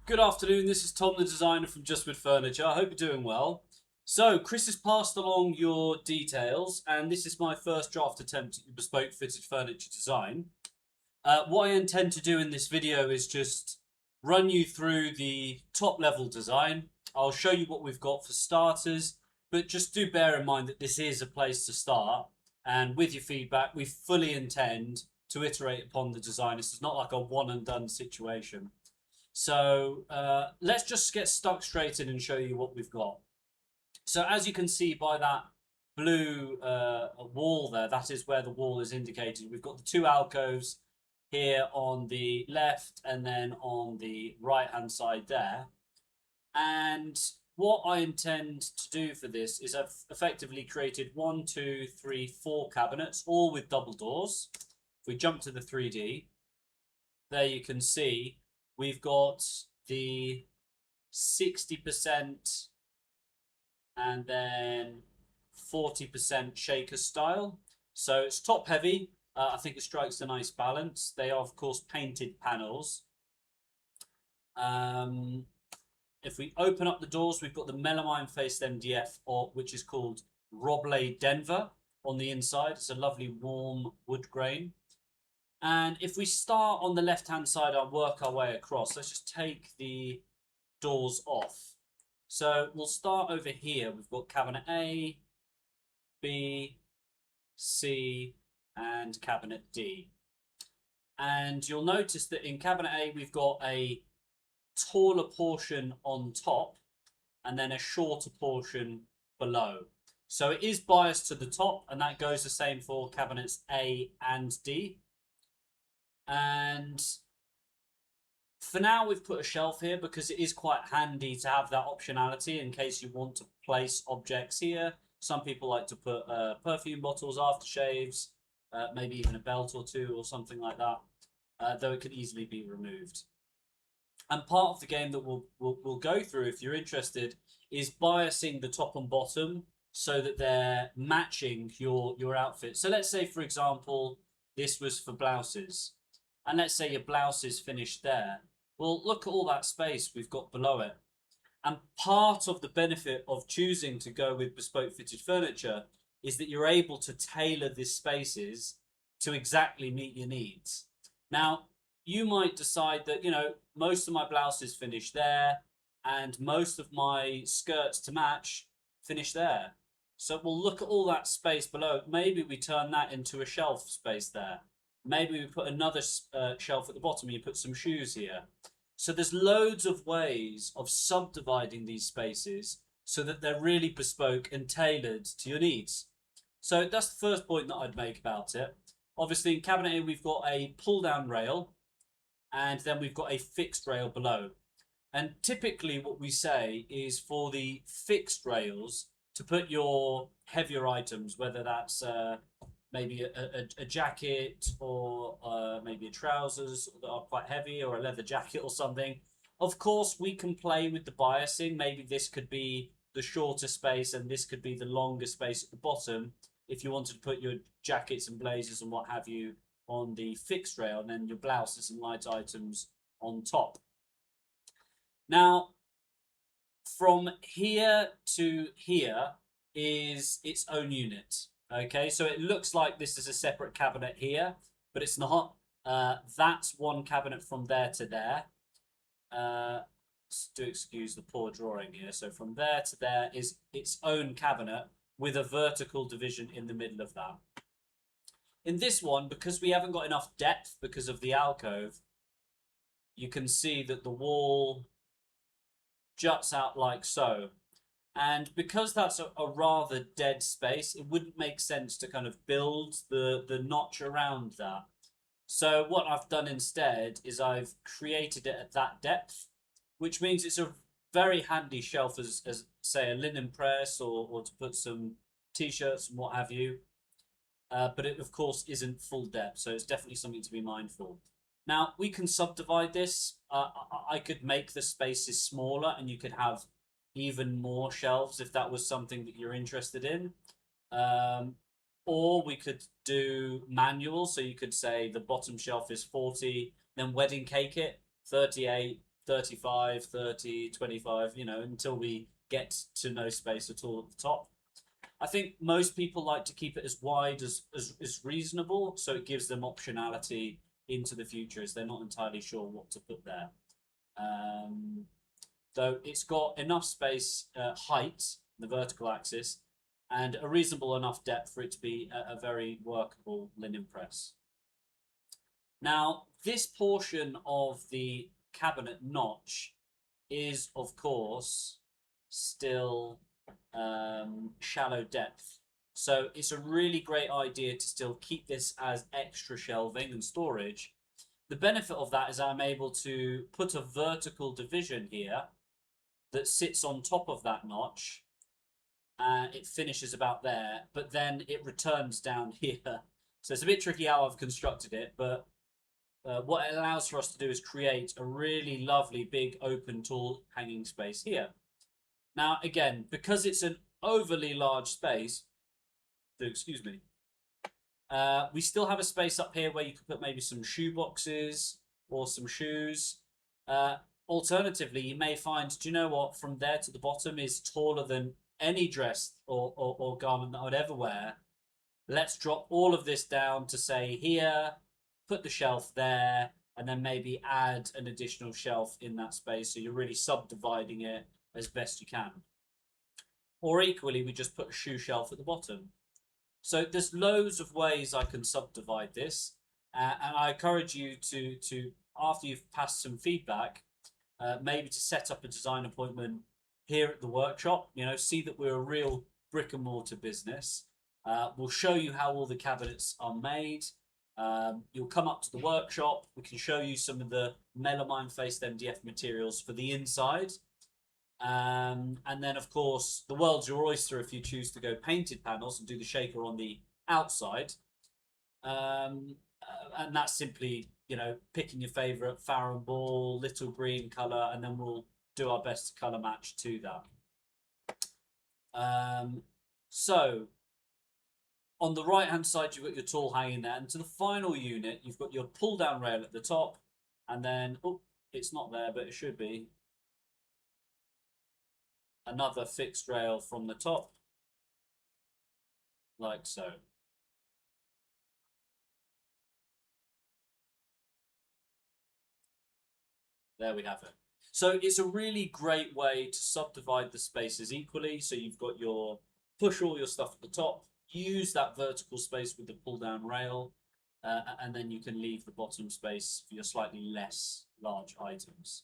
Good afternoon, this is Tom the designer from Just With Furniture. I hope you're doing well. So, Chris has passed along your details, and this is my first draft attempt at your bespoke fitted furniture design. What I intend to do in this video is just run you through the top level design. I'll show you what we've got for starters, but just do bear in mind that this is a place to start, and with your feedback, we fully intend to iterate upon the design. This is not like a one and done situation. So let's just get stuck straight in and show you what we've got. So as you can see by that blue wall there, that is where the wall is indicated. We've got the two alcoves here on the left and then on the right hand side there. And what I intend to do for this is I've effectively created 1, 2, 3, 4 cabinets, all with double doors. If we jump to the 3D, there you can see we've got the 60% and then 40% shaker style. So it's top heavy. I think it strikes a nice balance. They are, of course, painted panels. If we open up the doors, we've got the melamine-faced MDF, which is called Roblay Denver on the inside. It's a lovely warm wood grain. And if we start on the left-hand side and work our way across, let's just take the doors off. So we'll start over here. We've got cabinet A, B, C, and cabinet D. And you'll notice that in cabinet A, we've got a taller portion on top and then a shorter portion below. So it is biased to the top, and that goes the same for cabinets A and D. And for now, we've put a shelf here because it is quite handy to have that optionality in case you want to place objects here. Some people like to put perfume bottles, aftershaves, maybe even a belt or two or something like that, though it can easily be removed. And part of the game that we'll go through, if you're interested, is biasing the top and bottom so that they're matching your outfit. So let's say, for example, this was for blouses. And let's say your blouse is finished there. Well, look at all that space we've got below it. And part of the benefit of choosing to go with bespoke fitted furniture is that you're able to tailor these spaces to exactly meet your needs. Now, you might decide that, most of my blouses finish there and most of my skirts to match finish there. So we'll look at all that space below. Maybe we turn that into a shelf space there. Maybe we put another shelf at the bottom and you put some shoes here. So there's loads of ways of subdividing these spaces so that they're really bespoke and tailored to your needs. So that's the first point that I'd make about it. Obviously in cabinet A we've got a pull down rail and then we've got a fixed rail below. And typically what we say is for the fixed rails to put your heavier items, whether that's maybe a jacket or maybe a trousers that are quite heavy or a leather jacket or something. Of course, we can play with the biasing. Maybe this could be the shorter space and this could be the longer space at the bottom if you wanted to put your jackets and blazers and what have you on the fixed rail and then your blouses and light items on top. Now, from here to here is its own unit. Okay, so it looks like this is a separate cabinet here, but it's not. That's one cabinet from there to there. Do excuse the poor drawing here. So from there to there is its own cabinet with a vertical division in the middle of that. In this one, because we haven't got enough depth because of the alcove, you can see that the wall juts out like so. And because that's a rather dead space, it wouldn't make sense to kind of build the notch around that. So what I've done instead is I've created it at that depth, which means it's a very handy shelf as say, a linen press or to put some t-shirts and what have you. But it, of course, isn't full depth, so it's definitely something to be mindful. Now, we can subdivide this. I could make the spaces smaller and you could have even more shelves if that was something that you're interested in. Or we could do manual, so you could say the bottom shelf is 40, then wedding cake it, 38, 35, 30, 25, you know, until we get to no space at all at the top. I think most people like to keep it as wide as reasonable, so it gives them optionality into the future as they're not entirely sure what to put there. Though it's got enough space, height, the vertical axis, and a reasonable enough depth for it to be a very workable linen press. Now, this portion of the cabinet notch is, of course, still shallow depth. So it's a really great idea to still keep this as extra shelving and storage. The benefit of that is I'm able to put a vertical division here that sits on top of that notch. It finishes about there, but then it returns down here. So it's a bit tricky how I've constructed it, but what it allows for us to do is create a really lovely big open tool hanging space here. Now, again, because it's an overly large space, excuse me, we still have a space up here where you could put maybe some shoe boxes or some shoes. Alternatively, you may find, do you know what, from there to the bottom is taller than any dress or garment that I would ever wear. Let's drop all of this down to say here, put the shelf there, and then maybe add an additional shelf in that space, so you're really subdividing it as best you can. Or equally, we just put a shoe shelf at the bottom. So there's loads of ways I can subdivide this, and I encourage you to after you've passed some feedback, maybe to set up a design appointment here at the workshop. You know, see that we're a real brick and mortar business. We'll show you how all the cabinets are made. You'll come up to the workshop. We can show you some of the melamine-faced MDF materials for the inside. And then, of course, the world's your oyster if you choose to go painted panels and do the shaker on the outside. And that's simply, you know, picking your favourite Farrow Ball, little green colour, and then we'll do our best to colour match to that. So, on the right-hand side, you've got your tool hanging there. And to the final unit, you've got your pull-down rail at the top. And then, oh, it's not there, but it should be. Another fixed rail from the top, like so. There we have it. So it's a really great way to subdivide the spaces equally. So you've got your, push all your stuff at the top, use that vertical space with the pull-down rail, and then you can leave the bottom space for your slightly less large items.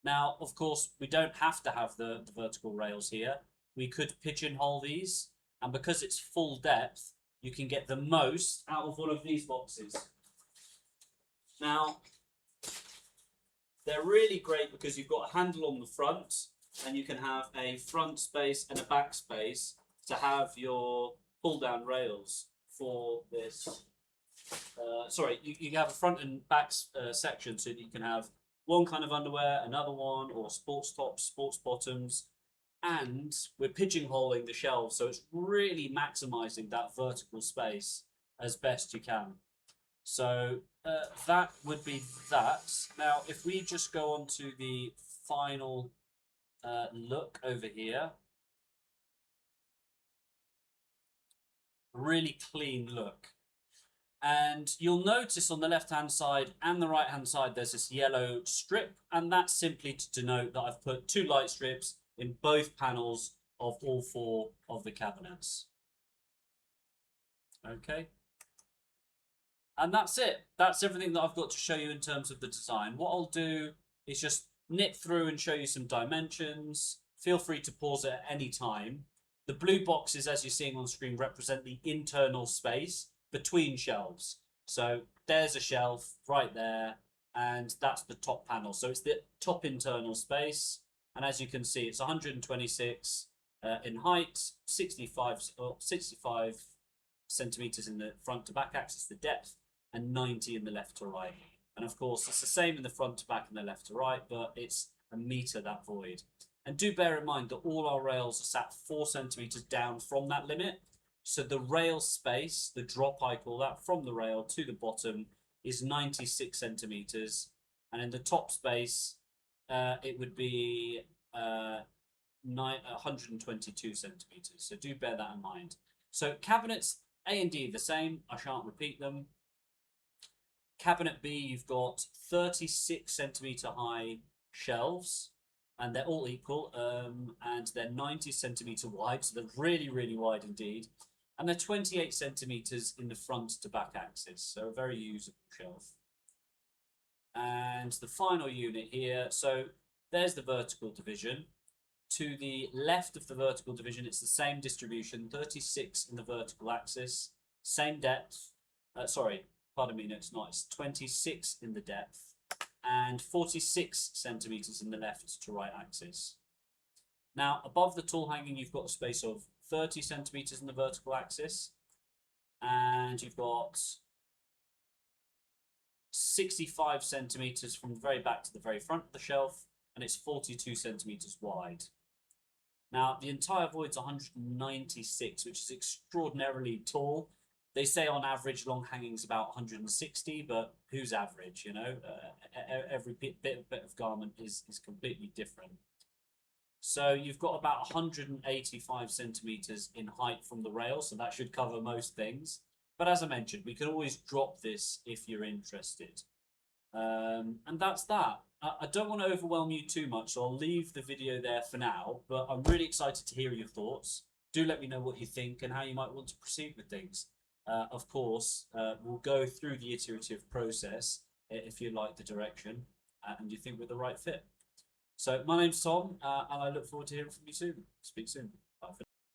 Now, of course, we don't have to have the vertical rails here. We could pigeonhole these, and because it's full depth, you can get the most out of one of these boxes. Now, they're really great because you've got a handle on the front, and you can have a front space and a back space to have your pull-down rails for this. You have a front and back section so that you can have one kind of underwear, another one, or sports tops, sports bottoms, and we're pigeonholing the shelves, so it's really maximizing that vertical space as best you can. So that would be that. Now, if we just go on to the final look over here, really clean look. And you'll notice on the left-hand side and the right-hand side, there's this yellow strip, and that's simply to denote that I've put 2 light strips in both panels of all 4 of the cabinets. Okay. And that's it. That's everything that I've got to show you in terms of the design. What I'll do is just nip through and show you some dimensions. Feel free to pause it at any time. The blue boxes, as you're seeing on screen, represent the internal space between shelves. So there's a shelf right there, and that's the top panel. So it's the top internal space. And as you can see, it's 126 in height, 65 centimeters in the front to back axis, the depth, and 90 in the left to right. And of course, it's the same in the front to back and the left to right, but it's a meter, that void. And do bear in mind that all our rails are sat 4 centimeters down from that limit. So the rail space, the drop I call that, from the rail to the bottom is 96 centimeters. And in the top space, it would be 122 centimeters. So do bear that in mind. So cabinets A and D are the same. I shan't repeat them. Cabinet B, you've got 36 centimeter high shelves, and they're all equal, and they're 90 centimeter wide, so they're really, really wide indeed. And they're 28 centimeters in the front to back axis, so a very usable shelf. And the final unit here, so there's the vertical division. To the left of the vertical division, it's the same distribution, 36 in the vertical axis, same depth. Sorry, pardon me, no, it's not. It's 26 in the depth and 46 centimeters in the left to right axis. Now, above the tall hanging, you've got a space of 30 centimeters in the vertical axis, and you've got 65 centimeters from the very back to the very front of the shelf, and it's 42 centimeters wide. Now, the entire void's 196, which is extraordinarily tall. They say on average long hanging's about 160, but who's average, you know? Every bit of garment is completely different. So you've got about 185 centimeters in height from the rail, so that should cover most things. But as I mentioned, we can always drop this if you're interested. And that's that. I don't want to overwhelm you too much, so I'll leave the video there for now, but I'm really excited to hear your thoughts. Do let me know what you think and how you might want to proceed with things. Of course, we'll go through the iterative process if you like the direction and you think we're the right fit. So my name's Tom, and I look forward to hearing from you soon. Speak soon. Bye for now.